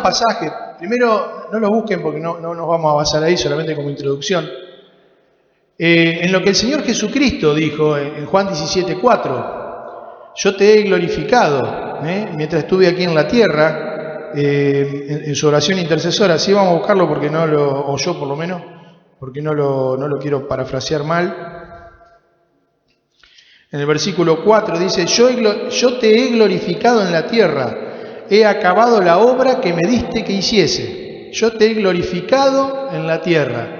pasajes, primero no los busquen porque no nos vamos a basar ahí, solamente como introducción. En lo que el Señor Jesucristo dijo en Juan 17:4, yo te he glorificado mientras estuve aquí en la tierra, en su oración intercesora. Sí, vamos a buscarlo porque no lo, o yo por lo menos, porque no lo quiero parafrasear mal. En el versículo 4 dice, yo te he glorificado en la tierra, he acabado la obra que me diste que hiciese. Yo te he glorificado en la tierra.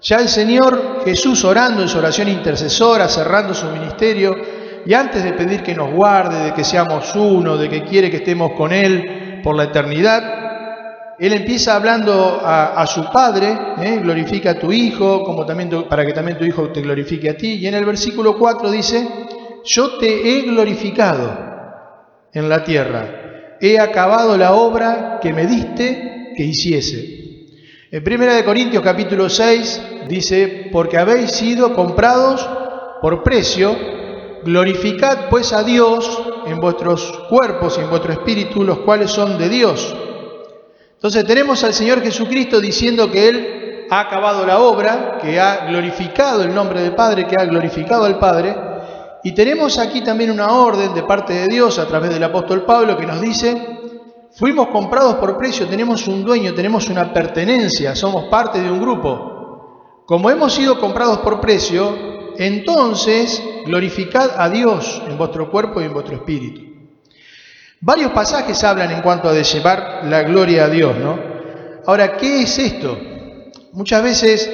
Ya el Señor Jesús orando en su oración intercesora, cerrando su ministerio, y antes de pedir que nos guarde, de que seamos uno, de que quiere que estemos con Él por la eternidad, Él empieza hablando a su Padre, glorifica a tu Hijo, como también para que también tu Hijo te glorifique a ti. Y en el versículo 4 dice, yo te he glorificado en la tierra, he acabado la obra que me diste que hiciese. En 1 Corintios capítulo 6 dice, porque habéis sido comprados por precio, glorificad pues a Dios en vuestros cuerpos y en vuestro espíritu, los cuales son de Dios. Entonces tenemos al Señor Jesucristo diciendo que Él ha acabado la obra, que ha glorificado el nombre del Padre, que ha glorificado al Padre. Y tenemos aquí también una orden de parte de Dios a través del apóstol Pablo que nos dice, fuimos comprados por precio, tenemos un dueño, tenemos una pertenencia, somos parte de un grupo. Como hemos sido comprados por precio, entonces glorificad a Dios en vuestro cuerpo y en vuestro espíritu. Varios pasajes hablan en cuanto a de llevar la gloria a Dios, ¿no? Ahora, ¿qué es esto? Muchas veces,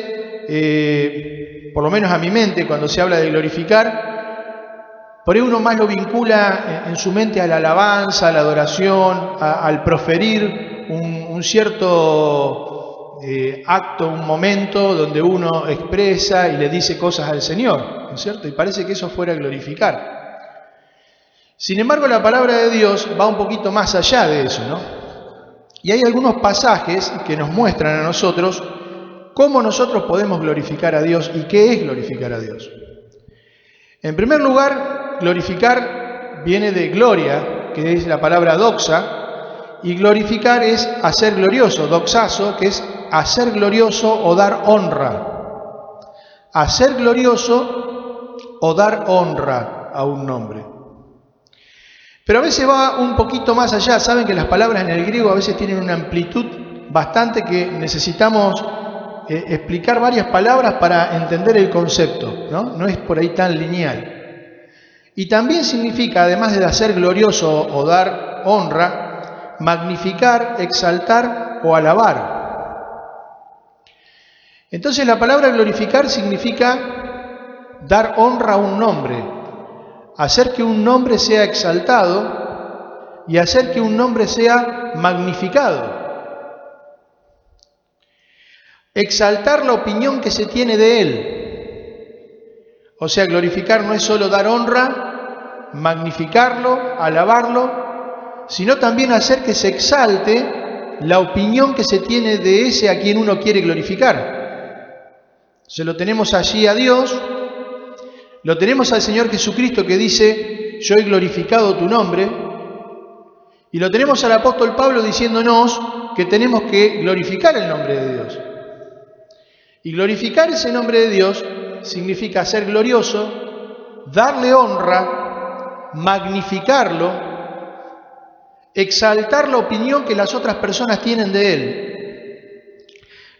por lo menos a mi mente, cuando se habla de glorificar, por ahí uno más lo vincula en su mente a la alabanza, a la adoración, al proferir un cierto acto, un momento donde uno expresa y le dice cosas al Señor, ¿no es cierto? Y parece que eso fuera glorificar. Sin embargo, la palabra de Dios va un poquito más allá de eso, ¿no? Y hay algunos pasajes que nos muestran a nosotros cómo nosotros podemos glorificar a Dios y qué es glorificar a Dios. En primer lugar, glorificar viene de gloria, que es la palabra doxa, y glorificar es hacer glorioso, doxazo, que es hacer glorioso o dar honra. Hacer glorioso o dar honra a un nombre. Pero a veces va un poquito más allá. Saben que las palabras en el griego a veces tienen una amplitud bastante que necesitamos explicar varias palabras para entender el concepto, ¿no? No es por ahí tan lineal. Y también significa, además de hacer glorioso o dar honra, magnificar, exaltar o alabar. Entonces la palabra glorificar significa dar honra a un nombre, hacer que un nombre sea exaltado y hacer que un nombre sea magnificado. Exaltar la opinión que se tiene de él. O sea, glorificar no es solo dar honra, magnificarlo, alabarlo, sino también hacer que se exalte la opinión que se tiene de ese a quien uno quiere glorificar. Se lo tenemos allí a Dios. Lo tenemos al Señor Jesucristo que dice, yo he glorificado tu nombre. Y lo tenemos al apóstol Pablo diciéndonos que tenemos que glorificar el nombre de Dios. Y glorificar ese nombre de Dios significa ser glorioso, darle honra, magnificarlo, exaltar la opinión que las otras personas tienen de Él.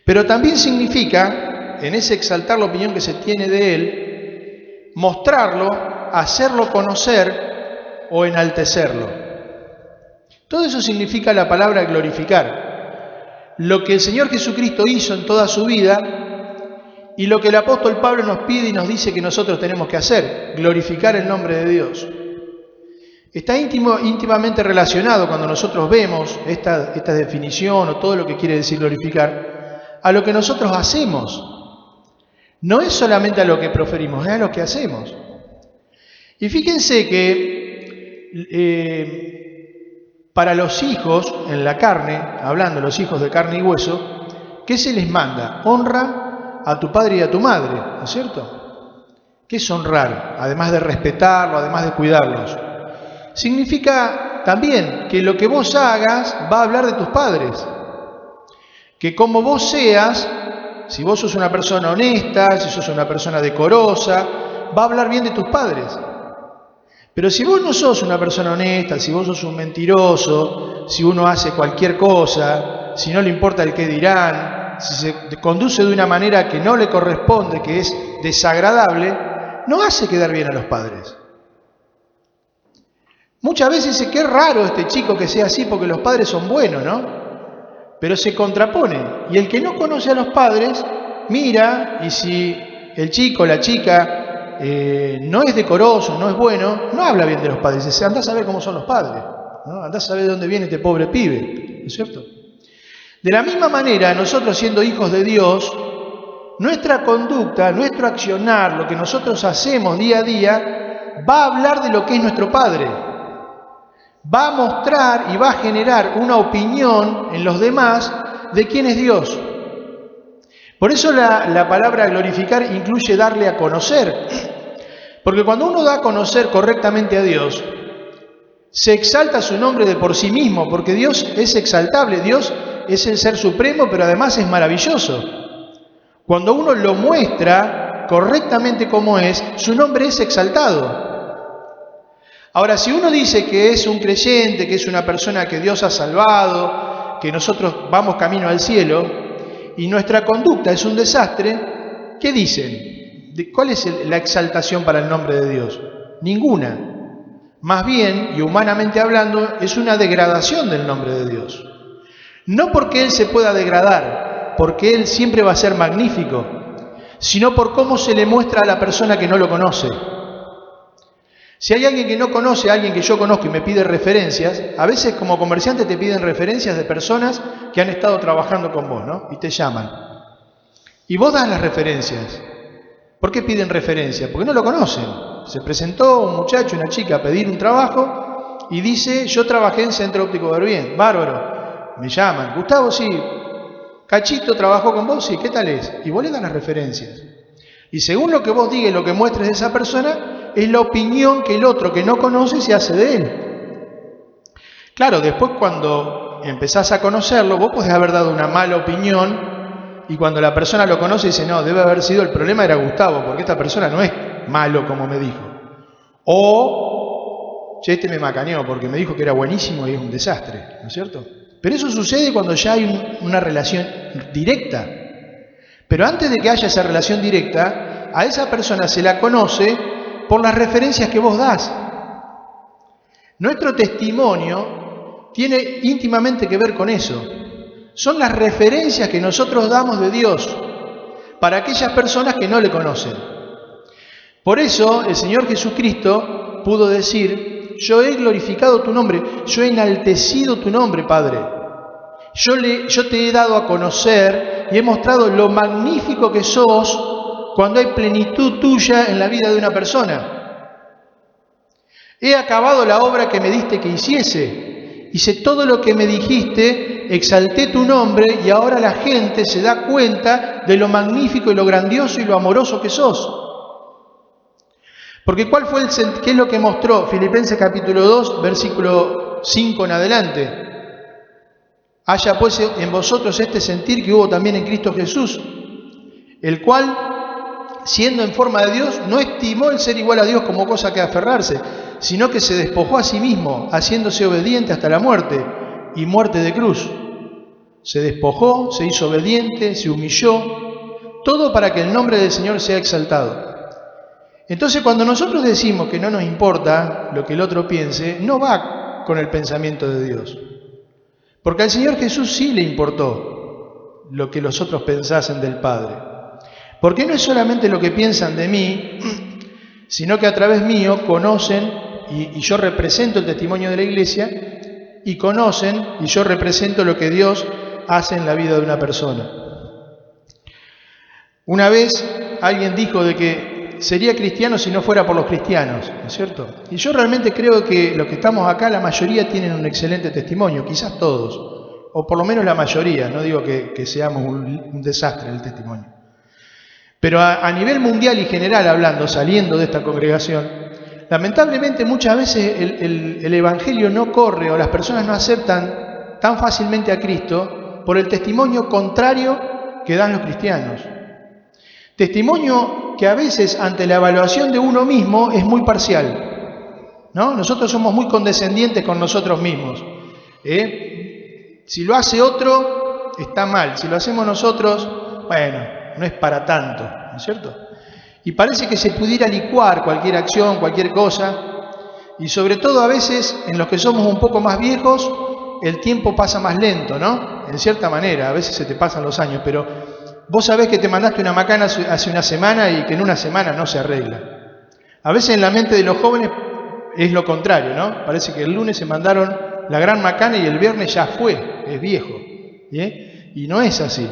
Pero también significa, en ese exaltar la opinión que se tiene de Él, mostrarlo, hacerlo conocer o enaltecerlo. Todo eso significa la palabra glorificar. Lo que el Señor Jesucristo hizo en toda su vida y lo que el apóstol Pablo nos pide y nos dice que nosotros tenemos que hacer, glorificar el nombre de Dios. Está íntimamente relacionado cuando nosotros vemos esta definición o todo lo que quiere decir glorificar, a lo que nosotros hacemos. No es solamente a lo que proferimos, es a lo que hacemos. Y fíjense que para los hijos en la carne, hablando los hijos de carne y hueso, ¿qué se les manda? Honra a tu padre y a tu madre, ¿no es cierto? ¿Qué es honrar? Además de respetarlo, además de cuidarlos. Significa también que lo que vos hagas va a hablar de tus padres. Que como vos seas, si vos sos una persona honesta, si sos una persona decorosa, va a hablar bien de tus padres. Pero si vos no sos una persona honesta, si vos sos un mentiroso, si uno hace cualquier cosa, si no le importa el qué dirán, si se conduce de una manera que no le corresponde, que es desagradable, no hace quedar bien a los padres. Muchas veces dice, qué raro este chico que sea así porque los padres son buenos, ¿no? Pero se contrapone. Y el que no conoce a los padres, mira, y si el chico o la chica no es decoroso, no es bueno, no habla bien de los padres. Dice, andá a saber cómo son los padres, ¿no? Andá a saber de dónde viene este pobre pibe, ¿no es cierto? De la misma manera, nosotros siendo hijos de Dios, nuestra conducta, nuestro accionar, lo que nosotros hacemos día a día, va a hablar de lo que es nuestro Padre. Va a mostrar y va a generar una opinión en los demás de quién es Dios. Por eso la palabra glorificar incluye darle a conocer. Porque cuando uno da a conocer correctamente a Dios, se exalta su nombre de por sí mismo, porque Dios es exaltable, Dios es el ser supremo, pero además es maravilloso. Cuando uno lo muestra correctamente como es, su nombre es exaltado. Ahora, si uno dice que es un creyente, que es una persona que Dios ha salvado, que nosotros vamos camino al cielo, y nuestra conducta es un desastre, ¿qué dicen? ¿Cuál es la exaltación para el nombre de Dios? Ninguna. Más bien, y humanamente hablando, es una degradación del nombre de Dios. No porque Él se pueda degradar, porque Él siempre va a ser magnífico, sino por cómo se le muestra a la persona que no lo conoce. Si hay alguien que no conoce a alguien que yo conozco y me pide referencias, a veces como comerciante te piden referencias de personas que han estado trabajando con vos, ¿no? Y te llaman. Y vos das las referencias. ¿Por qué piden referencias? Porque no lo conocen. Se presentó un muchacho, una chica a pedir un trabajo y dice, yo trabajé en Centro Óptico Verbién. Bárbaro. Me llaman. Gustavo, sí. Cachito trabajó con vos, sí. ¿Qué tal es? Y vos le das las referencias. Y según lo que vos digas y lo que muestres de esa persona, es la opinión que el otro que no conoce se hace de él. Claro, después cuando empezás a conocerlo, vos podés haber dado una mala opinión y cuando la persona lo conoce dice, no, debe haber sido, el problema era Gustavo, porque esta persona no es malo como me dijo. O, che, este me macaneó porque me dijo que era buenísimo y es un desastre, ¿no es cierto? Pero eso sucede cuando ya hay una relación directa. Pero antes de que haya esa relación directa, a esa persona se la conoce por las referencias que vos das. Nuestro testimonio tiene íntimamente que ver con eso. Son las referencias que nosotros damos de Dios para aquellas personas que no le conocen. Por eso el Señor Jesucristo pudo decir, yo he glorificado tu nombre, yo he enaltecido tu nombre, Padre. Yo te he dado a conocer y he mostrado lo magnífico que sos cuando hay plenitud tuya en la vida de una persona. He acabado la obra que me diste que hiciese. Hice todo lo que me dijiste, exalté tu nombre y ahora la gente se da cuenta de lo magnífico y lo grandioso y lo amoroso que sos. Porque ¿qué es lo que mostró Filipenses capítulo 2, versículo 5 en adelante? Haya pues en vosotros este sentir que hubo también en Cristo Jesús, el cual, siendo en forma de Dios, no estimó el ser igual a Dios como cosa que aferrarse, sino que se despojó a sí mismo, haciéndose obediente hasta la muerte, y muerte de cruz. Se despojó, se hizo obediente, se humilló, todo para que el nombre del Señor sea exaltado. Entonces, cuando nosotros decimos que no nos importa lo que el otro piense, no va con el pensamiento de Dios. Porque al Señor Jesús sí le importó lo que los otros pensasen del Padre. Porque no es solamente lo que piensan de mí, sino que a través mío conocen, y yo represento el testimonio de la iglesia, y conocen, y yo represento lo que Dios hace en la vida de una persona. Una vez alguien dijo de que sería cristiano si no fuera por los cristianos, ¿no es cierto? Y yo realmente creo que los que estamos acá, la mayoría tienen un excelente testimonio, quizás todos, o por lo menos la mayoría, no digo que seamos un desastre en el testimonio. Pero a nivel mundial y general hablando, saliendo de esta congregación, Lamentablemente muchas veces el Evangelio no corre o las personas no aceptan tan fácilmente a Cristo por el testimonio contrario que dan los cristianos. Testimonio que a veces ante la evaluación de uno mismo es muy parcial, ¿no? Nosotros somos muy condescendientes con nosotros mismos. Si lo hace otro, está mal. Si lo hacemos nosotros, bueno, no es para tanto, ¿no es cierto? Y parece que se pudiera licuar cualquier acción, cualquier cosa, y sobre todo a veces en los que somos un poco más viejos, el tiempo pasa más lento, ¿no? En cierta manera, a veces se te pasan los años, pero vos sabés que te mandaste una macana hace una semana y que en una semana no se arregla. A veces en la mente de los jóvenes es lo contrario, ¿no? Parece que el lunes se mandaron la gran macana y el viernes ya fue, es viejo. Y no es así.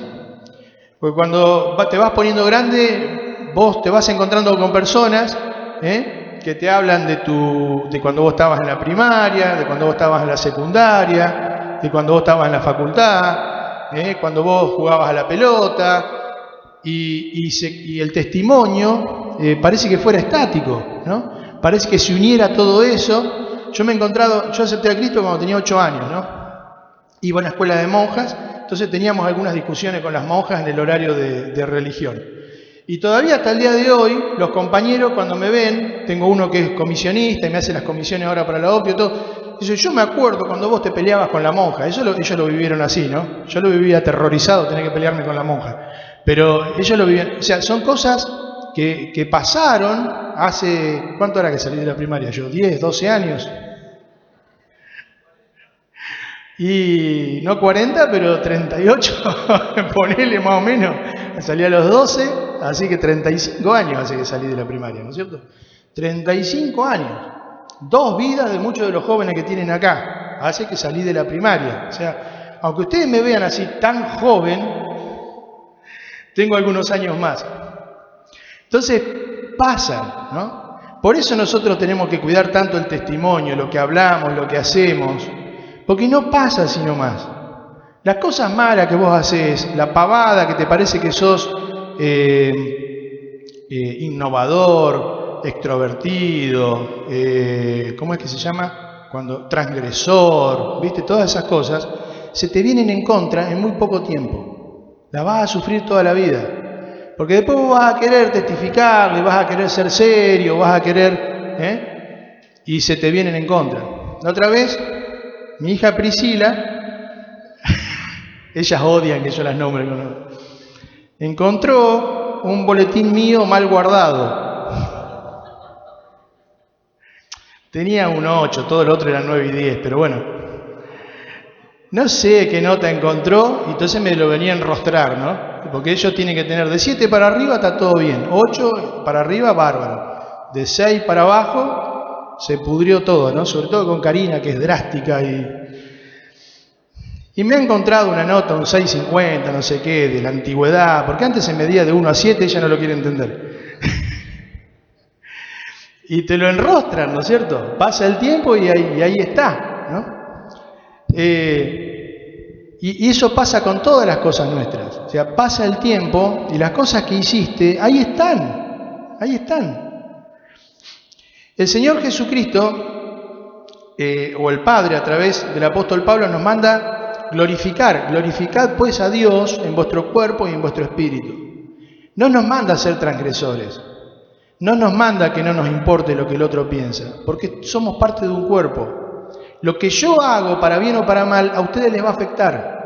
Porque cuando te vas poniendo grande, vos te vas encontrando con personas que te hablan de cuando vos estabas en la primaria, de cuando vos estabas en la secundaria, de cuando vos estabas en la facultad, cuando vos jugabas a la pelota, y el testimonio parece que fuera estático, ¿no? Parece que se uniera todo eso. Yo acepté a Cristo cuando tenía 8 años, ¿no? Iba a una escuela de monjas, entonces teníamos algunas discusiones con las monjas en el horario de religión. Y todavía hasta el día de hoy, los compañeros cuando me ven, tengo uno que es comisionista y me hace las comisiones ahora para la OPI y todo, dice, yo me acuerdo cuando vos te peleabas con la monja. Ellos lo vivieron así, ¿no? Yo lo vivía aterrorizado, tener que pelearme con la monja. Pero ellos lo vivían, o sea, son cosas que pasaron hace, ¿cuánto era que salí de la primaria? Yo, 10, 12 años. Y no 40, pero 38, ponele más o menos. Salí a los 12, así que 35 años hace que salí de la primaria, ¿no es cierto? 35 años. 2 vidas de muchos de los jóvenes que tienen acá. Hace que salí de la primaria. O sea, aunque ustedes me vean así tan joven, tengo algunos años más. Entonces, pasan, ¿no? Por eso nosotros tenemos que cuidar tanto el testimonio, lo que hablamos, lo que hacemos, porque no pasa así nomás. Las cosas malas que vos haces, la pavada que te parece que sos innovador, extrovertido, ¿cómo es que se llama? Transgresor, ¿viste? Todas esas cosas se te vienen en contra en muy poco tiempo. Las vas a sufrir toda la vida. Porque después vos vas a querer testificar, vas a querer ser serio, vas a querer, y se te vienen en contra. La otra vez, mi hija Priscila, ellas odian que yo las nombre, encontró un boletín mío mal guardado. Tenía un 8, todo el otro era 9 y 10, pero bueno. No sé qué nota encontró, y entonces me lo venía a enrostrar, ¿no? Porque ellos tienen que tener de 7 para arriba, está todo bien. 8 para arriba, bárbaro. De 6 para abajo, se pudrió todo, ¿no? Sobre todo con Karina, que es drástica. Y me ha encontrado una nota, un 6.50, no sé qué, de la antigüedad, porque antes se medía de 1 a 7, ella no lo quiere entender. Y te lo enrostran, ¿no es cierto? Pasa el tiempo y ahí está, ¿no? Y eso pasa con todas las cosas nuestras. O sea, pasa el tiempo y las cosas que hiciste, ahí están. El Señor Jesucristo, o el Padre a través del apóstol Pablo, nos manda glorificar. Glorificad pues a Dios en vuestro cuerpo y en vuestro espíritu. No nos manda ser transgresores. No nos manda que no nos importe lo que el otro piensa, porque somos parte de un cuerpo. Lo que yo hago, para bien o para mal, a ustedes les va a afectar.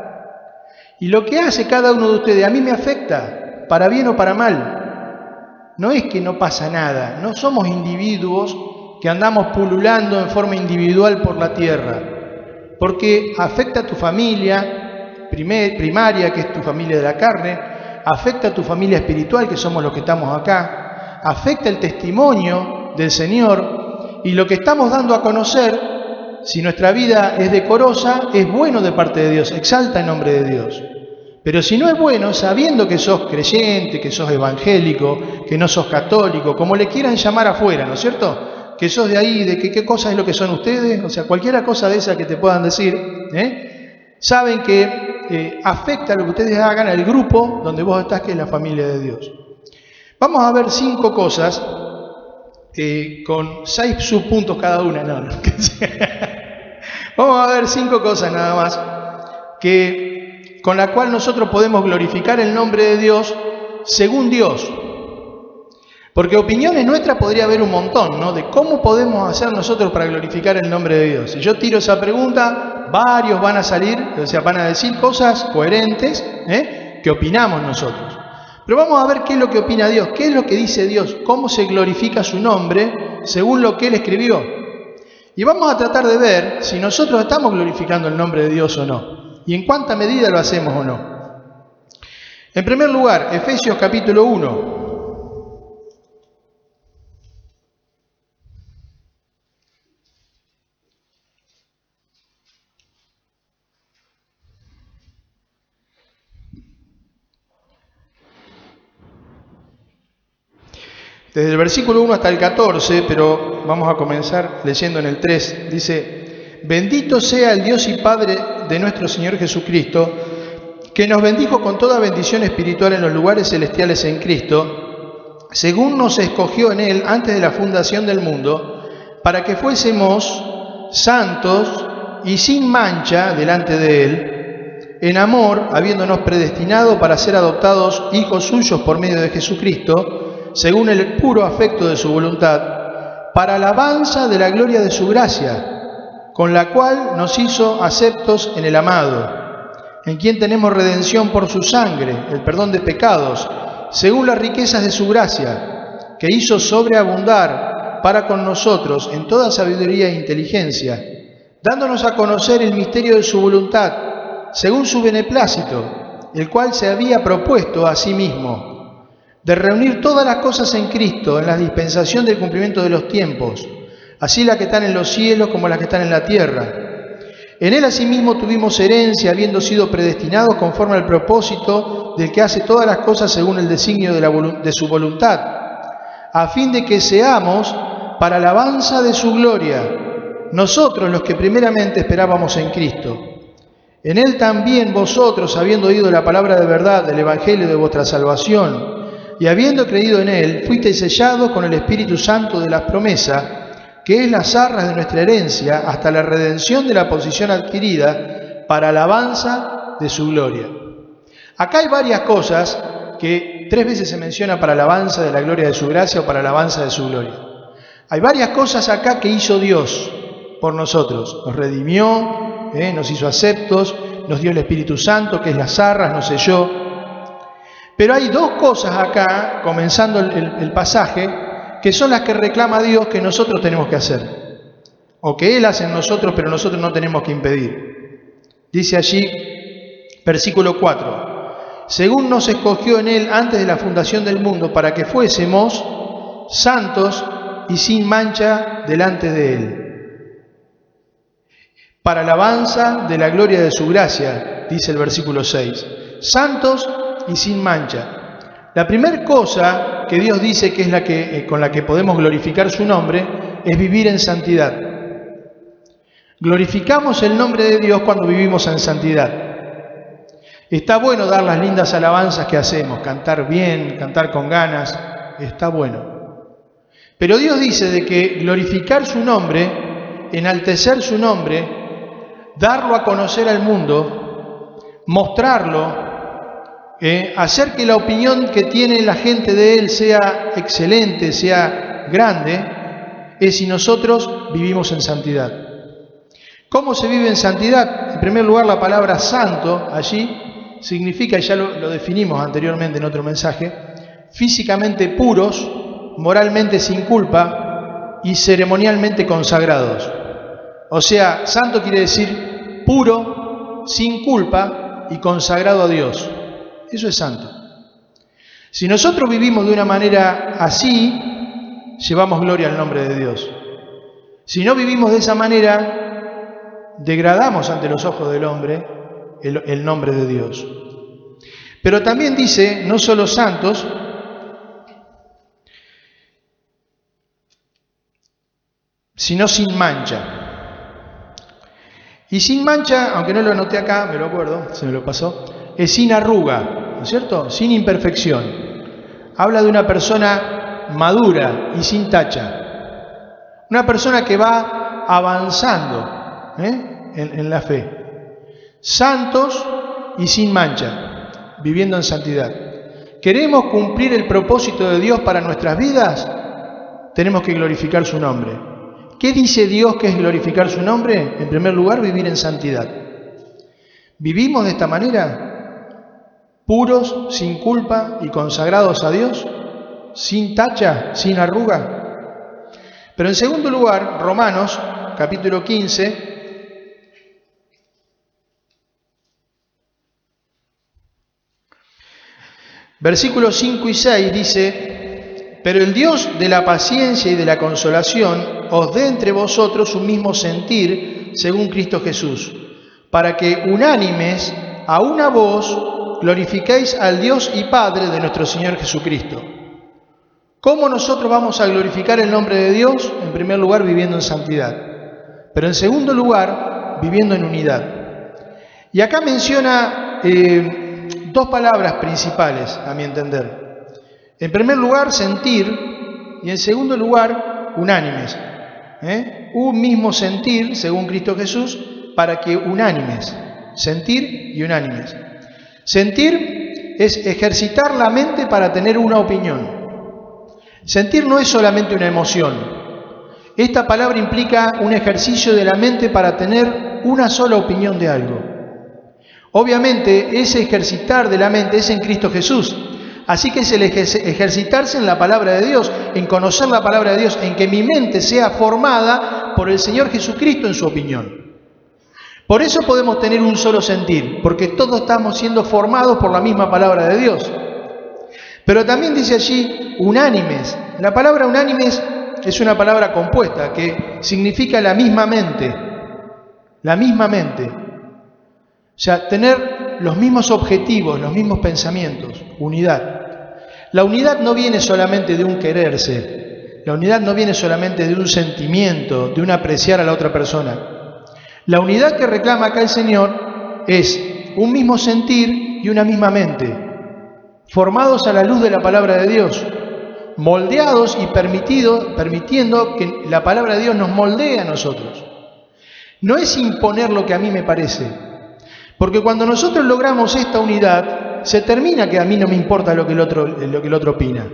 Y lo que hace cada uno de ustedes, a mí me afecta, para bien o para mal. No es que no pasa nada, no somos individuos que andamos pululando en forma individual por la tierra. Porque afecta a tu familia primaria, que es tu familia de la carne, afecta a tu familia espiritual, que somos los que estamos acá, afecta el testimonio del Señor, y lo que estamos dando a conocer, si nuestra vida es decorosa, es bueno de parte de Dios, exalta el nombre de Dios. Pero si no es bueno, sabiendo que sos creyente, que sos evangélico, que no sos católico, como le quieran llamar afuera, ¿no es cierto? Que sos de ahí, de qué cosa es lo que son ustedes, o sea, cualquier cosa de esa que te puedan decir, saben que afecta lo que ustedes hagan al grupo donde vos estás, que es la familia de Dios. Vamos a ver 5 cosas con 6 subpuntos cada una. No. Vamos a ver 5 cosas nada más con la cual nosotros podemos glorificar el nombre de Dios según Dios. Porque opiniones nuestras podría haber un montón, ¿no? De cómo podemos hacer nosotros para glorificar el nombre de Dios. Si yo tiro esa pregunta, varios van a salir, o sea, van a decir cosas coherentes, que opinamos nosotros. Pero vamos a ver qué es lo que opina Dios, qué es lo que dice Dios, cómo se glorifica su nombre según lo que Él escribió. Y vamos a tratar de ver si nosotros estamos glorificando el nombre de Dios o no, y en cuánta medida lo hacemos o no. En primer lugar, Efesios capítulo 1. Desde el versículo 1 hasta el 14, pero vamos a comenzar leyendo en el 3, dice: Bendito sea el Dios y Padre de nuestro Señor Jesucristo, que nos bendijo con toda bendición espiritual en los lugares celestiales en Cristo, según nos escogió en Él antes de la fundación del mundo, para que fuésemos santos y sin mancha delante de Él, en amor, habiéndonos predestinado para ser adoptados hijos suyos por medio de Jesucristo, según el puro afecto de su voluntad, para alabanza de la gloria de su gracia, con la cual nos hizo aceptos en el amado, en quien tenemos redención por su sangre, el perdón de pecados, según las riquezas de su gracia, que hizo sobreabundar para con nosotros en toda sabiduría e inteligencia, dándonos a conocer el misterio de su voluntad, según su beneplácito, el cual se había propuesto a sí mismo, de reunir todas las cosas en Cristo, en la dispensación del cumplimiento de los tiempos, así las que están en los cielos como las que están en la tierra. En Él asimismo tuvimos herencia, habiendo sido predestinados conforme al propósito del que hace todas las cosas según el designio de su voluntad, a fin de que seamos para alabanza de su gloria, nosotros los que primeramente esperábamos en Cristo. En Él también vosotros, habiendo oído la palabra de verdad del Evangelio de vuestra salvación, y habiendo creído en Él, fuisteis sellados con el Espíritu Santo de las promesas, que es las arras de nuestra herencia, hasta la redención de la posición adquirida, para alabanza de su gloria. Acá hay varias cosas que 3 veces se menciona para alabanza de la gloria de su gracia o para alabanza de su gloria. Hay varias cosas acá que hizo Dios por nosotros. Nos redimió, nos hizo aceptos, nos dio el Espíritu Santo, que es las arras, nos selló. Pero hay 2 cosas acá, comenzando el pasaje, que son las que reclama Dios que nosotros tenemos que hacer. O que Él hace en nosotros, pero nosotros no tenemos que impedir. Dice allí, versículo 4, según nos escogió en Él antes de la fundación del mundo, para que fuésemos santos y sin mancha delante de Él, para alabanza de la gloria de su gracia, dice el versículo 6. Santos y sin mancha. La primera cosa que Dios dice que es con la que podemos glorificar su nombre es vivir en santidad. Glorificamos el nombre de Dios cuando vivimos en santidad. Está bueno dar las lindas alabanzas que hacemos, cantar bien, cantar con ganas, está bueno. Pero Dios dice de que glorificar su nombre, enaltecer su nombre, darlo a conocer al mundo, mostrarlo, hacer que la opinión que tiene la gente de Él sea excelente, sea grande, es si nosotros vivimos en santidad. ¿Cómo se vive en santidad? En primer lugar, la palabra santo allí significa, y ya lo definimos anteriormente en otro mensaje, físicamente puros, moralmente sin culpa y ceremonialmente consagrados. O sea, santo quiere decir puro, sin culpa y consagrado a Dios. Eso es santo. Si nosotros vivimos de una manera así, llevamos gloria al nombre de Dios. Si no vivimos de esa manera, degradamos ante los ojos del hombre el nombre de Dios. Pero también dice, no solo santos, sino sin mancha. Y sin mancha, aunque no lo anoté acá, me lo acuerdo, se me lo pasó, es sin arruga, ¿no es cierto? Sin imperfección. Habla de una persona madura y sin tacha. Una persona que va avanzando en la fe. Santos y sin mancha, viviendo en santidad. ¿Queremos cumplir el propósito de Dios para nuestras vidas? Tenemos que glorificar su nombre. ¿Qué dice Dios que es glorificar su nombre? En primer lugar, vivir en santidad. ¿Vivimos de esta manera? Puros, sin culpa y consagrados a Dios, sin tacha, sin arruga. Pero en segundo lugar, Romanos, capítulo 15, versículos 5 y 6 dice: pero el Dios de la paciencia y de la consolación os dé entre vosotros un mismo sentir según Cristo Jesús, para que unánimes a una voz glorifiquéis al Dios y Padre de nuestro Señor Jesucristo. ¿Cómo nosotros vamos a glorificar el nombre de Dios? En primer lugar, viviendo en santidad, pero en segundo lugar, viviendo en unidad. Y acá menciona dos palabras principales, a mi entender. En primer lugar, sentir, y en segundo lugar, unánimes. Un mismo sentir, según Cristo Jesús, para que unánimes. Sentir y unánimes. Sentir es ejercitar la mente para tener una opinión. Sentir no es solamente una emoción. Esta palabra implica un ejercicio de la mente para tener una sola opinión de algo. Obviamente, ese ejercitar de la mente es en Cristo Jesús. Así que es el ejercitarse en la palabra de Dios, en conocer la palabra de Dios, en que mi mente sea formada por el Señor Jesucristo en su opinión. Por eso podemos tener un solo sentir, porque todos estamos siendo formados por la misma palabra de Dios. Pero también dice allí unánimes. La palabra unánimes es una palabra compuesta que significa la misma mente. La misma mente. O sea, tener los mismos objetivos, los mismos pensamientos, unidad. La unidad no viene solamente de un quererse, la unidad no viene solamente de un sentimiento, de un apreciar a la otra persona. La unidad que reclama acá el Señor es un mismo sentir y una misma mente, formados a la luz de la palabra de Dios, moldeados y permitiendo que la palabra de Dios nos moldee a nosotros. No es imponer lo que a mí me parece. Porque cuando nosotros logramos esta unidad, se termina que a mí no me importa lo que el otro opina.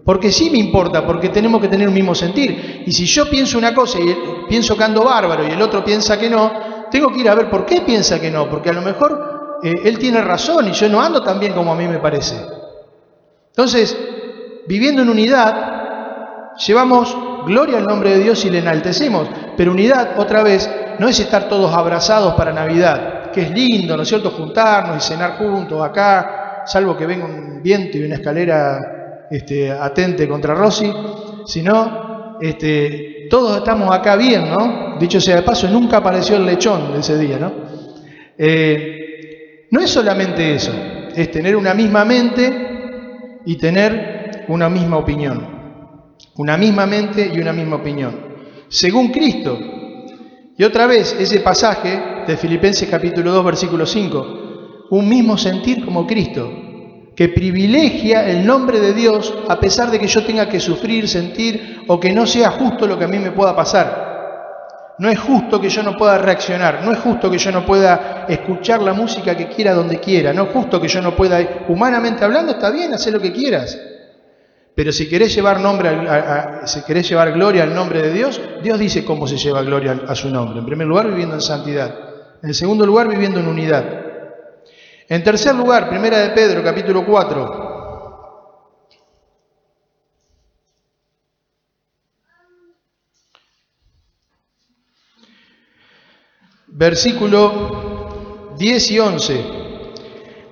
Porque sí me importa, porque tenemos que tener un mismo sentir. Y si yo pienso una cosa y pienso que ando bárbaro y el otro piensa que no, tengo que ir a ver por qué piensa que no. Porque a lo mejor él tiene razón y yo no ando tan bien como a mí me parece. Entonces, viviendo en unidad, llevamos gloria al nombre de Dios y le enaltecemos. Pero unidad, otra vez, no es estar todos abrazados para Navidad, que es lindo, ¿no es cierto?, juntarnos y cenar juntos acá, salvo que venga un viento y una escalera atente contra Rosy, sino todos estamos acá bien, ¿no? Dicho sea de paso, nunca apareció el lechón de ese día, ¿no? No es solamente eso, es tener una misma mente y tener una misma opinión. Una misma mente y una misma opinión. Según Cristo. Y otra vez, ese pasaje de Filipenses capítulo 2, versículo 5. Un mismo sentir como Cristo, que privilegia el nombre de Dios a pesar de que yo tenga que sufrir, sentir o que no sea justo lo que a mí me pueda pasar. No es justo que yo no pueda reaccionar, no es justo que yo no pueda escuchar la música que quiera donde quiera, no es justo que yo no pueda, humanamente hablando, está bien, haz lo que quieras. Pero si querés llevar si querés llevar gloria al nombre de Dios, Dios dice cómo se lleva gloria a su nombre. En primer lugar, viviendo en santidad. En segundo lugar, viviendo en unidad. En tercer lugar, Primera de Pedro, capítulo 4. Versículo 10 y 11.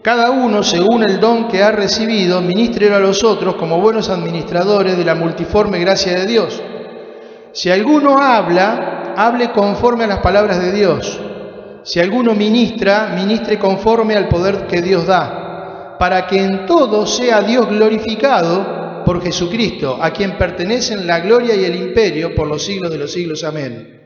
Cada uno, según el don que ha recibido, ministrelo a los otros como buenos administradores de la multiforme gracia de Dios. Si alguno habla, hable conforme a las palabras de Dios. Si alguno ministra, ministre conforme al poder que Dios da, para que en todo sea Dios glorificado por Jesucristo, a quien pertenecen la gloria y el imperio por los siglos de los siglos. Amén.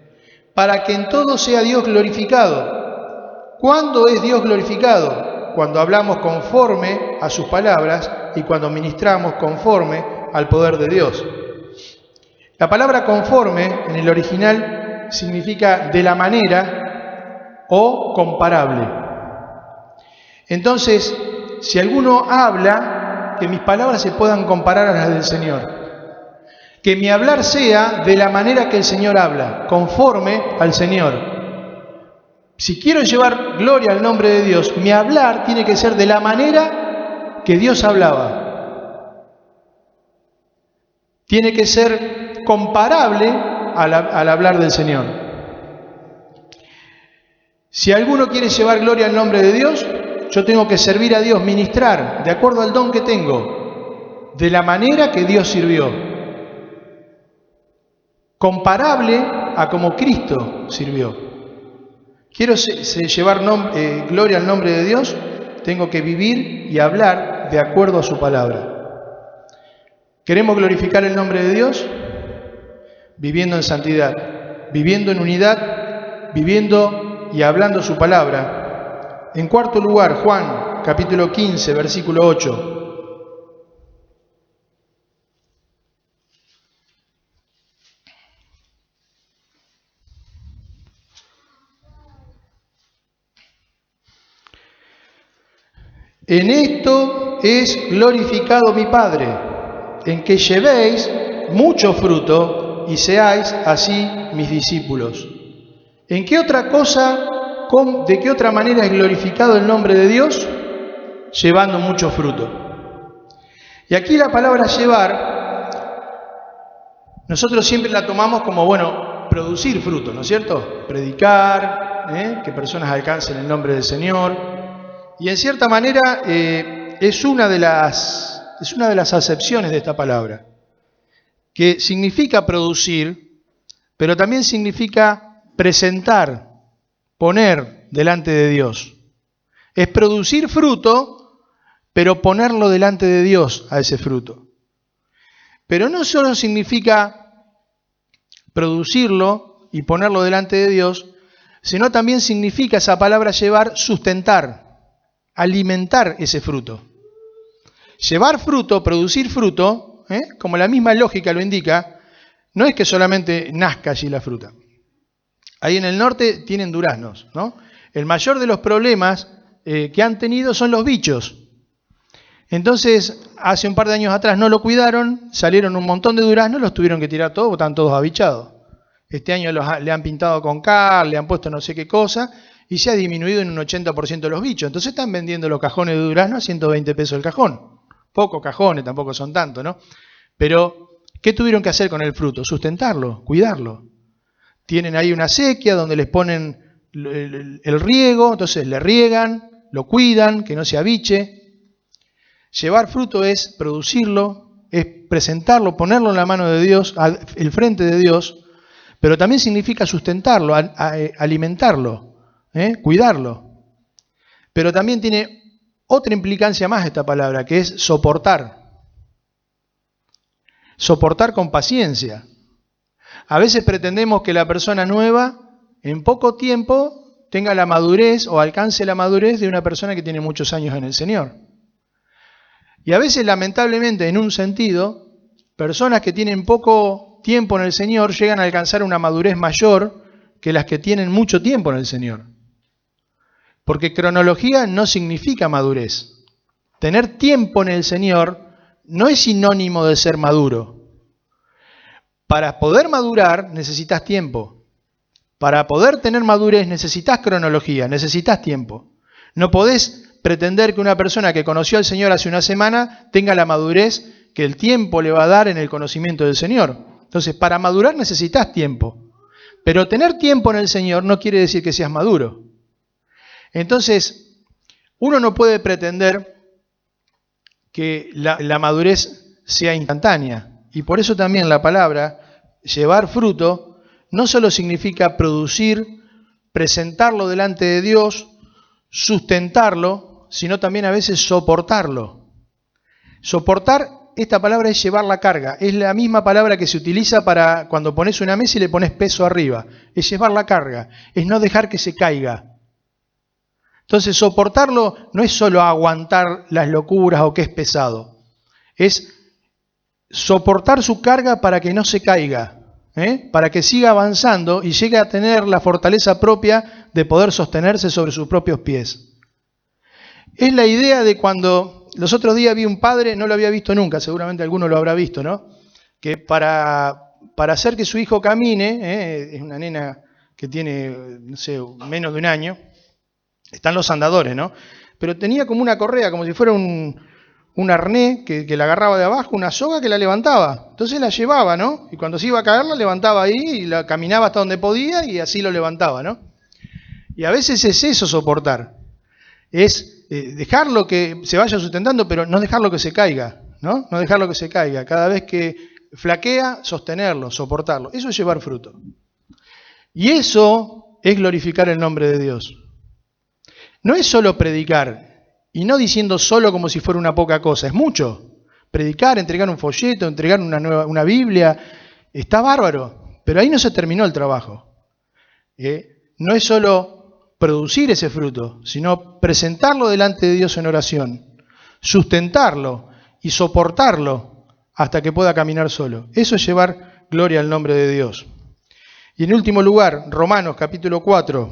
Para que en todo sea Dios glorificado. ¿Cuándo es Dios glorificado? Cuando hablamos conforme a sus palabras y cuando ministramos conforme al poder de Dios. La palabra conforme en el original significa de la manera o comparable. Entonces, si alguno habla, que mis palabras se puedan comparar a las del Señor. Que mi hablar sea de la manera que el Señor habla, conforme al Señor. Si quiero llevar gloria al nombre de Dios, mi hablar tiene que ser de la manera que Dios hablaba. Tiene que ser comparable al hablar del Señor. Si alguno quiere llevar gloria al nombre de Dios, yo tengo que servir a Dios, ministrar, de acuerdo al don que tengo, de la manera que Dios sirvió. Comparable a como Cristo sirvió. Quiero llevar gloria al nombre de Dios, tengo que vivir y hablar de acuerdo a su palabra. ¿Queremos glorificar el nombre de Dios? Viviendo en santidad, viviendo en unidad, viviendo y hablando su palabra. En cuarto lugar, Juan, capítulo 15, versículo 8. En esto es glorificado mi Padre, en que llevéis mucho fruto y seáis así mis discípulos. ¿En qué otra cosa, de qué otra manera es glorificado el nombre de Dios? Llevando mucho fruto. Y aquí la palabra llevar, nosotros siempre la tomamos como, producir fruto, ¿no es cierto? Predicar, que personas alcancen el nombre del Señor. Y en cierta manera es una de las acepciones de esta palabra, que significa producir, pero también significa presentar, poner delante de Dios. Es producir fruto, pero ponerlo delante de Dios a ese fruto. Pero no solo significa producirlo y ponerlo delante de Dios, sino también significa esa palabra llevar, sustentar, alimentar ese fruto. Llevar fruto, producir fruto, como la misma lógica lo indica, no es que solamente nazca allí la fruta. Ahí en el norte tienen duraznos, ¿no? El mayor de los problemas que han tenido son los bichos. Entonces, hace un par de años atrás no lo cuidaron, salieron un montón de duraznos, los tuvieron que tirar todos, están todos abichados. Este año le han pintado con cal, le han puesto no sé qué cosa, y se ha disminuido en un 80% los bichos. Entonces están vendiendo los cajones de durazno a 120 pesos el cajón. Pocos cajones, tampoco son tantos, ¿no? Pero, ¿qué tuvieron que hacer con el fruto? Sustentarlo, cuidarlo. Tienen ahí una sequía donde les ponen el riego, entonces le riegan, lo cuidan, que no se abiche. Llevar fruto es producirlo, es presentarlo, ponerlo en la mano de Dios, al frente de Dios, pero también significa sustentarlo, alimentarlo. Cuidarlo. Pero también tiene otra implicancia más esta palabra, que es soportar. Soportar con paciencia. A veces pretendemos que la persona nueva en poco tiempo tenga la madurez o alcance la madurez de una persona que tiene muchos años en el Señor. Y a veces, lamentablemente, en un sentido, personas que tienen poco tiempo en el Señor llegan a alcanzar una madurez mayor que las que tienen mucho tiempo en el Señor. Porque cronología no significa madurez. Tener tiempo en el Señor no es sinónimo de ser maduro. Para poder madurar necesitas tiempo. Para poder tener madurez necesitas cronología, necesitas tiempo. No podés pretender que una persona que conoció al Señor hace una semana tenga la madurez que el tiempo le va a dar en el conocimiento del Señor. Entonces, para madurar necesitas tiempo. Pero tener tiempo en el Señor no quiere decir que seas maduro. Entonces, uno no puede pretender que la madurez sea instantánea. Y por eso también la palabra llevar fruto no solo significa producir, presentarlo delante de Dios, sustentarlo, sino también a veces soportarlo. Soportar, esta palabra es llevar la carga. Es la misma palabra que se utiliza para cuando pones una mesa y le pones peso arriba. Es llevar la carga, es no dejar que se caiga. Entonces, soportarlo no es solo aguantar las locuras o que es pesado. Es soportar su carga para que no se caiga, para que siga avanzando y llegue a tener la fortaleza propia de poder sostenerse sobre sus propios pies. Es la idea de cuando los otros días vi un padre, no lo había visto nunca, seguramente alguno lo habrá visto, ¿no? Que para hacer que su hijo camine, es una nena que tiene, no sé, menos de un año, están los andadores, ¿no? Pero tenía como una correa, como si fuera un arnés que la agarraba de abajo, una soga que la levantaba. Entonces la llevaba, ¿no? Y cuando se iba a caer la levantaba ahí y la caminaba hasta donde podía y así lo levantaba, ¿no? Y a veces es eso soportar. Es dejarlo que se vaya sustentando, pero no dejarlo que se caiga, ¿no? No dejarlo que se caiga. Cada vez que flaquea, sostenerlo, soportarlo. Eso es llevar fruto. Y eso es glorificar el nombre de Dios. No es solo predicar, y no diciendo solo como si fuera una poca cosa, es mucho. Predicar, entregar un folleto, entregar una Biblia, está bárbaro, pero ahí no se terminó el trabajo. No es solo producir ese fruto, sino presentarlo delante de Dios en oración, sustentarlo y soportarlo hasta que pueda caminar solo. Eso es llevar gloria al nombre de Dios. Y en último lugar, Romanos capítulo 4.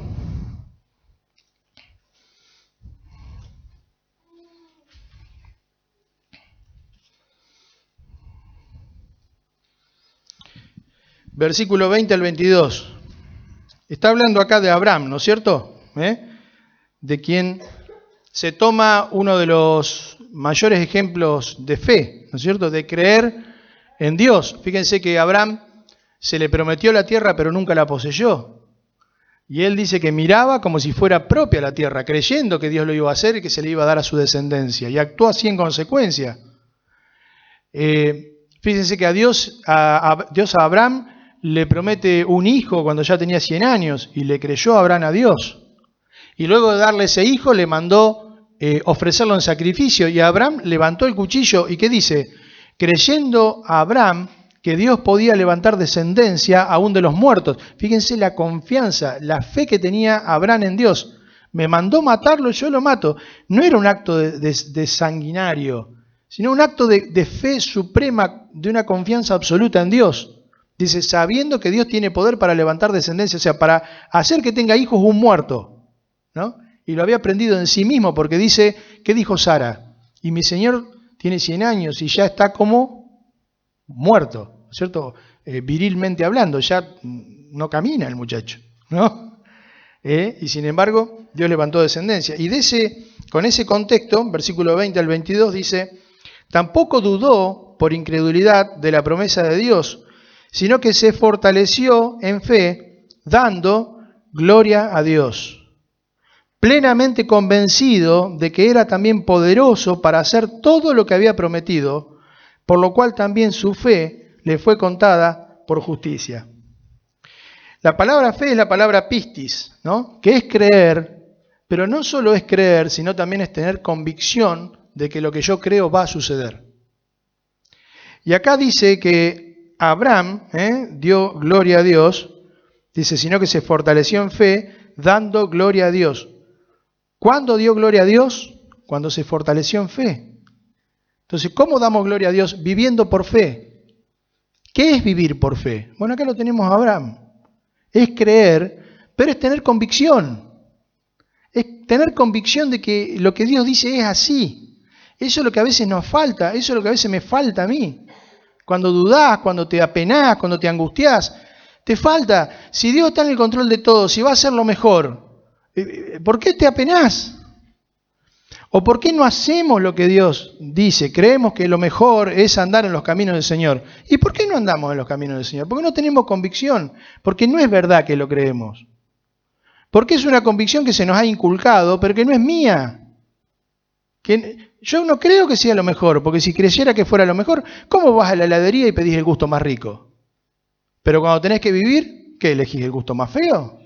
Versículo 20 al 22. Está hablando acá de Abraham, ¿no es cierto? De quien se toma uno de los mayores ejemplos de fe, ¿no es cierto? De creer en Dios. Fíjense que a Abraham se le prometió la tierra, pero nunca la poseyó. Y él dice que miraba como si fuera propia la tierra, creyendo que Dios lo iba a hacer y que se le iba a dar a su descendencia. Y actuó así en consecuencia. Fíjense que Dios a Abraham le promete un hijo cuando ya tenía 100 años y le creyó Abraham a Dios. Y luego de darle ese hijo le mandó ofrecerlo en sacrificio y Abraham levantó el cuchillo y ¿qué dice? Creyendo a Abraham que Dios podía levantar descendencia aún de los muertos. Fíjense la confianza, la fe que tenía Abraham en Dios. Me mandó matarlo, yo lo mato. No era un acto de sanguinario, sino un acto de fe suprema, de una confianza absoluta en Dios. Dice, sabiendo que Dios tiene poder para levantar descendencia, o sea, para hacer que tenga hijos un muerto, ¿no? Y lo había aprendido en sí mismo, porque dice, ¿qué dijo Sara? Y mi Señor tiene 100 años y ya está como muerto, ¿no es cierto? Virilmente hablando, ya no camina el muchacho, ¿no? Y sin embargo, Dios levantó descendencia. Y con ese contexto, versículo 20 al 22 dice, tampoco dudó por incredulidad de la promesa de Dios, sino que se fortaleció en fe, dando gloria a Dios, plenamente convencido de que era también poderoso para hacer todo lo que había prometido, por lo cual también su fe le fue contada por justicia. La palabra fe es la palabra pistis, ¿no? Que es creer, pero no solo es creer, sino también es tener convicción de que lo que yo creo va a suceder. Y acá dice que Abraham dio gloria a Dios, dice, sino que se fortaleció en fe, dando gloria a Dios. ¿Cuándo dio gloria a Dios? Cuando se fortaleció en fe. Entonces, ¿cómo damos gloria a Dios? Viviendo por fe. ¿Qué es vivir por fe? Bueno, acá lo tenemos a Abraham. Es creer, pero es tener convicción. Es tener convicción de que lo que Dios dice es así. Eso es lo que a veces nos falta, eso es lo que a veces me falta a mí. Cuando dudás, cuando te apenás, cuando te angustiás, te falta. Si Dios está en el control de todo, si va a hacer lo mejor, ¿por qué te apenás? ¿O por qué no hacemos lo que Dios dice? Creemos que lo mejor es andar en los caminos del Señor. ¿Y por qué no andamos en los caminos del Señor? Porque no tenemos convicción, porque no es verdad que lo creemos. Porque es una convicción que se nos ha inculcado, pero que no es mía. Que yo no creo que sea lo mejor, porque si creyera que fuera lo mejor, ¿cómo vas a la heladería y pedís el gusto más rico? Pero cuando tenés que vivir, ¿qué elegís? ¿El gusto más feo?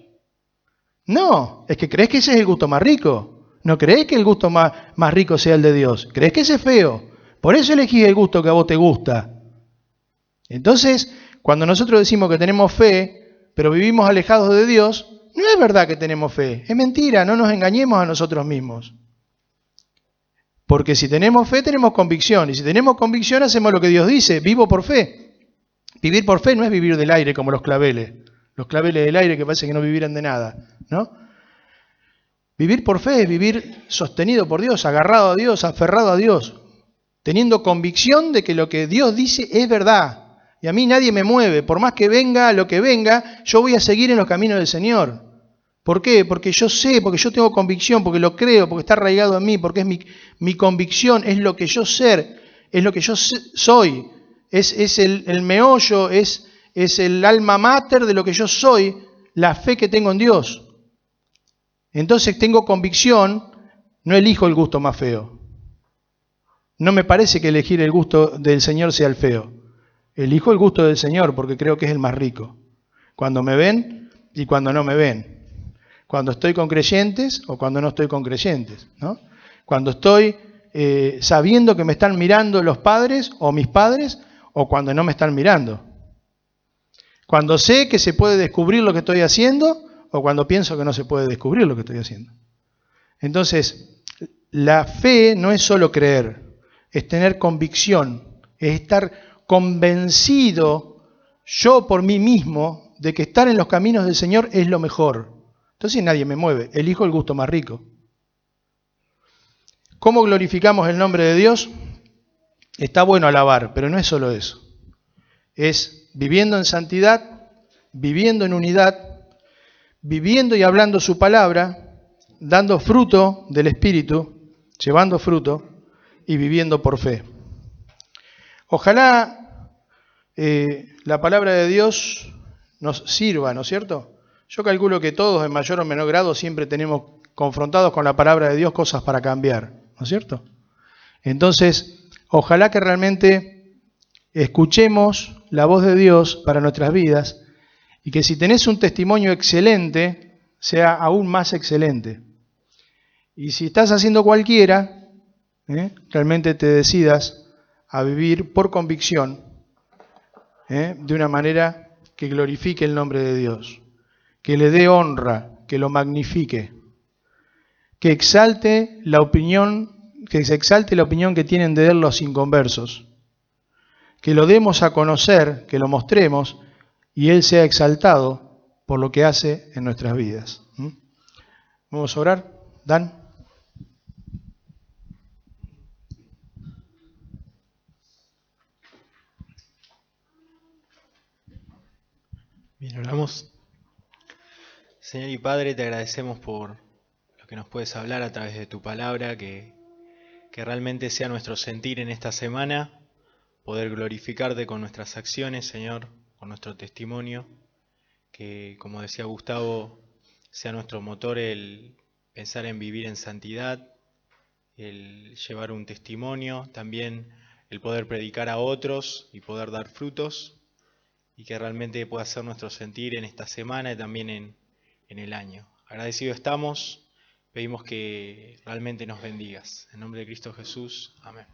No, es que crees que ese es el gusto más rico. No crees que el gusto más rico sea el de Dios. Crees que ese es feo. Por eso elegís el gusto que a vos te gusta. Entonces, cuando nosotros decimos que tenemos fe, pero vivimos alejados de Dios, no es verdad que tenemos fe. Es mentira, no nos engañemos a nosotros mismos. Porque si tenemos fe, tenemos convicción. Y si tenemos convicción, hacemos lo que Dios dice. Vivo por fe. Vivir por fe no es vivir del aire como los claveles. Los claveles del aire que parece que no vivieran de nada, ¿no? Vivir por fe es vivir sostenido por Dios, agarrado a Dios, aferrado a Dios, teniendo convicción de que lo que Dios dice es verdad. Y a mí nadie me mueve. Por más que venga lo que venga, yo voy a seguir en los caminos del Señor. ¿Por qué? Porque yo sé, porque yo tengo convicción, porque lo creo, porque está arraigado en mí, porque es mi convicción, es lo que yo ser, es lo que yo soy, es el meollo, es el alma mater de lo que yo soy, la fe que tengo en Dios. Entonces tengo convicción, no elijo el gusto más feo. No me parece que elegir el gusto del Señor sea el feo. Elijo el gusto del Señor porque creo que es el más rico. Cuando me ven y cuando no me ven. Cuando estoy con creyentes o cuando no estoy con creyentes, ¿no? Cuando estoy sabiendo que me están mirando los padres o mis padres o cuando no me están mirando. Cuando sé que se puede descubrir lo que estoy haciendo o cuando pienso que no se puede descubrir lo que estoy haciendo. Entonces, la fe no es solo creer, es tener convicción, es estar convencido yo por mí mismo de que estar en los caminos del Señor es lo mejor. Entonces nadie me mueve, elijo el gusto más rico. ¿Cómo glorificamos el nombre de Dios? Está bueno alabar, pero no es solo eso. Es viviendo en santidad, viviendo en unidad, viviendo y hablando su palabra, dando fruto del Espíritu, llevando fruto y viviendo por fe. Ojalá la palabra de Dios nos sirva, ¿no es cierto? Yo calculo que todos, en mayor o menor grado, siempre tenemos confrontados con la palabra de Dios cosas para cambiar, ¿no es cierto? Entonces, ojalá que realmente escuchemos la voz de Dios para nuestras vidas y que si tenés un testimonio excelente, sea aún más excelente. Y si estás haciendo cualquiera, realmente te decidas a vivir por convicción, de una manera que glorifique el nombre de Dios, que le dé honra, que lo magnifique, que exalte la opinión, que se exalte la opinión que tienen de él los inconversos, que lo demos a conocer, que lo mostremos y él sea exaltado por lo que hace en nuestras vidas. Vamos a orar. Dan. Bien, oramos. Señor y Padre, te agradecemos por lo que nos puedes hablar a través de tu palabra, que realmente sea nuestro sentir en esta semana, poder glorificarte con nuestras acciones, Señor, con nuestro testimonio, que, como decía Gustavo, sea nuestro motor el pensar en vivir en santidad, el llevar un testimonio, también el poder predicar a otros y poder dar frutos, y que realmente pueda ser nuestro sentir en esta semana y también en el año. Agradecidos estamos, pedimos que realmente nos bendigas. En nombre de Cristo Jesús, amén.